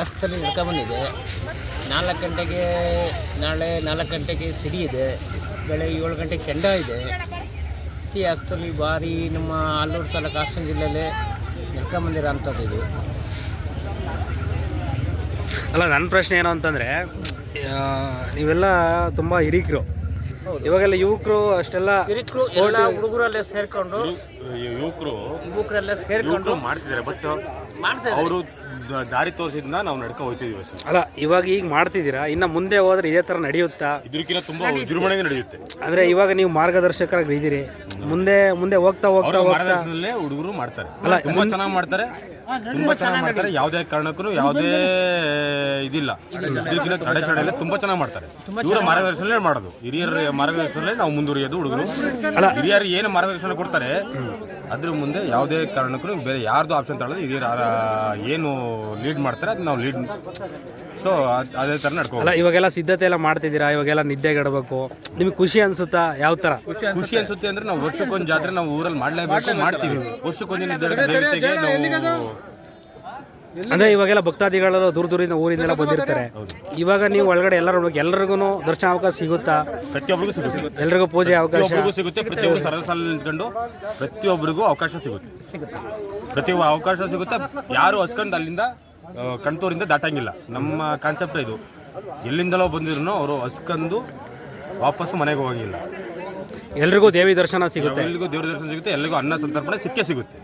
ಇತಿಹಾಸದಲ್ಲಿ ಬಂದಿದೆ. 4 ಗಂಟೆಗೆ ನಾಳೆ 4 ಗಂಟೆಗೆ ಸಿಡಿ ಇದೆ, ಬೆಳಗ್ಗೆ 7 ಗಂಟೆಗೆ ಕೆಂಡ ಇದೆ. ಇತಿಹಾಸದಲ್ಲಿ ಭಾರಿ ನಮ್ಮ ಆಲೂರು ತಾಲೂಕು ಹಾಸನ ಜಿಲ್ಲೆಯಲ್ಲೇ ನಡ್ಕೊಂಬಂದಿರೋ ಅಂಥದ್ದು ಇದು. ಅಲ್ಲ, ನನ್ನ ಪ್ರಶ್ನೆ ಏನು ಅಂತಂದರೆ, ನೀವೆಲ್ಲ ತುಂಬ ಹಿರಿಕರು, ಇವಾಗೆಲ್ಲ ಯುವಕರು ಅಷ್ಟೆಲ್ಲ ಎಲ್ಲ ಹುಡುಗರಲ್ಲೇ ಸೇರ್ಕೊಂಡು ಯುವಕರೆಲ್ಲ ಸೇರ್ಕೊಂಡು ಮಾಡ್ತಿದ್ದಾರೆ. ಬಟ್ ಅವರು ದಾರಿ ತೋರಿಸಿದ್ನ ನಾವು ನಡ್ಕೊ ಹೋಗ್ತಿದೀವಿ. ಅಲ್ಲ, ಇವಾಗ ಈಗ ಮಾಡ್ತಿದ್ದೀರಾ, ಇನ್ನು ಮುಂದೆ ಹೋದ್ರೆ ಇದೇ ಥರ ನಡೆಯುತ್ತಾ? ಇದಕ್ಕಿಂತ ತುಂಬಾ ವಿಜೃಂಭಣೆ ನಡೆಯುತ್ತೆ. ಅಂದರೆ ಇವಾಗ ನೀವು ಮಾರ್ಗದರ್ಶಕರಾಗಿ ಇದ್ದೀರಿ, ಮುಂದೆ ಮುಂದೆ ಹೋಗ್ತಾ ಹೋಗ್ತಾ ಮಾರ್ಗದರ್ಶನದಲ್ಲೇ ಹುಡುಗರು ಮಾಡ್ತಾರೆ. ಅಲ್ಲ, ತುಂಬಾ ಚೆನ್ನಾಗಿ ಮಾಡ್ತಾರೆ, ತುಂಬಾ ಚೆನ್ನಾಗಿ ಮಾಡ್ತಾರೆ. ಯಾವುದೇ ಕಾರಣಕ್ಕೂ ಯಾವುದೇ ಇದಿಲ್ಲ. ಇದಕ್ಕಿಂತ ಅಡೆತಡೆಯಲ್ಲ, ತುಂಬಾ ಚೆನ್ನಾಗಿ ಮಾಡ್ತಾರೆ. ಇವರ ಮಾರ್ಗದರ್ಶನಲ್ಲೇ ಮಾಡೋದು, ಹಿರಿಯರ ಮಾರ್ಗದರ್ಶನಲ್ಲೇ ನಾವು ಮುಂದುವರಿಯೋದು. ಹುಡುಗರು ಅಲ್ಲ, ಹಿರಿಯರು ಏನು ಮಾರ್ಗದರ್ಶನ ಕೊಡ್ತಾರೆ ಅದ್ರ ಮುಂದೆ ಯಾವುದೇ ಕಾರಣಕ್ಕೂ ಬೇರೆ ಯಾರ್ದು ಆಪ್ಷನ್ ತಗೊಳ್ಳೋದು. ಹಿರಿಯರು ಏನು ಲೀಡ್ ಮಾಡ್ತಾರೆ ಅದು ನಾವು ಲೀಡ್. ಸೊ ಅದೇ ಥರ ನಡ್ಕೋ. ಅಲ್ಲ, ಇವಾಗೆಲ್ಲ ಸಿದ್ಧತೆ ಎಲ್ಲ ಮಾಡ್ತಿದ್ದೀರಾ, ಇವಾಗೆಲ್ಲ ನಿದ್ದೆಗೆಡಬೇಕು, ನಿಮ್ಗೆ ಖುಷಿ ಅನ್ಸುತ್ತಾ? ಯಾವ ಥರ ಖುಷಿ ಅನ್ಸುತ್ತೆ ಅಂದ್ರೆ, ನಾವು ವರ್ಷಕ್ಕೊಂದು ಜಾತ್ರೆ ನಾವು ಊರಲ್ಲಿ ಮಾಡಲೇಬೇಕು, ಮಾಡ್ತೀವಿ. ವರ್ಷಕ್ಕೊಂದಿನ ದೇವತೆಗೆ ನಾವು ಅಂದ್ರೆ ಇವಾಗೆಲ್ಲ ಭಕ್ತಾದಿಗಳು ದೂರ ದೂರಿಂದ ಊರಿಂದೆಲ್ಲ ಬಂದಿರ್ತಾರೆ. ಇವಾಗ ನೀವು ಒಳಗಡೆ ಎಲ್ಲರಿಗೂ ದರ್ಶನ ಅವಕಾಶ ಸಿಗುತ್ತಾ? ಪ್ರತಿಯೊಬ್ಬರಿಗೂ ಸಿಗುತ್ತೆ, ಎಲ್ರಿಗೂ ಪೂಜೆ ಅವಕಾಶ ಸಿಗುತ್ತೆ. ಪ್ರತಿಯೊಬ್ಬರು ಸರಳ ಸಾಲ ನಿಂತ್ಕೊಂಡು ಪ್ರತಿಯೊಬ್ಬರಿಗೂ ಅವಕಾಶ ಸಿಗುತ್ತೆ. ಪ್ರತಿಯೊಬ್ಬ ಅವಕಾಶ ಸಿಗುತ್ತೆ. ಯಾರು ಹಸ್ಕೊಂಡು ಅಲ್ಲಿಂದ ಕಣ್ತೂರಿಂದ ದಾಟಂಗಿಲ್ಲ. ನಮ್ಮ ಕಾನ್ಸೆಪ್ಟ್ ಇದು. ಎಲ್ಲಿಂದಲೋ ಬಂದಿದ್ರು ಅವರು ಹಸ್ಕೊಂಡು ವಾಪಸ್ಸು ಮನೆಗೆ ಹೋಗಂಗಿಲ್ಲ. ಎಲ್ರಿಗೂ ದೇವಿ ದರ್ಶನ ಸಿಗುತ್ತೆ, ಎಲ್ಲಿಗೂ ದೇವ್ರ ದರ್ಶನ ಸಿಗುತ್ತೆ, ಎಲ್ಲಿಗೂ ಅನ್ನ ಸಂತರ್ಪಣೆ ಸಿಗುತ್ತೆ.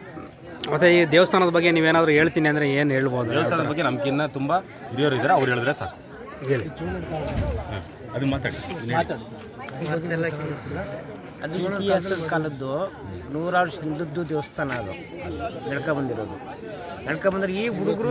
ಮತ್ತೆ ಈ ದೇವಸ್ಥಾನದ ಬಗ್ಗೆ ನೀವೇನಾದರೂ ಹೇಳ್ತೀನಿ ಅಂದರೆ ಏನು ಹೇಳ್ಬೋದು? ದೇವಸ್ಥಾನದ ಬಗ್ಗೆ ನಮ್ಗಿನ್ನ ತುಂಬ ಹಿರಿಯರು ಇದ್ದಾರೆ, ಅವ್ರು ಹೇಳಿದ್ರೆ ಸಾಕು. ಹೇಳಿ, ಅದು ಮಾತಾಡಿ. ಅದು ಇತಿಹಾಸದ ಕಾಲದ್ದು 100 ವರ್ಷ ಹಿಂದದ್ದು ದೇವಸ್ಥಾನ. ಅದು ನಡ್ಕೊಂಬಂದಿರೋದು. ನಡ್ಕೊಂಬಂದ್ರೆ ಈ ಹುಡುಗರು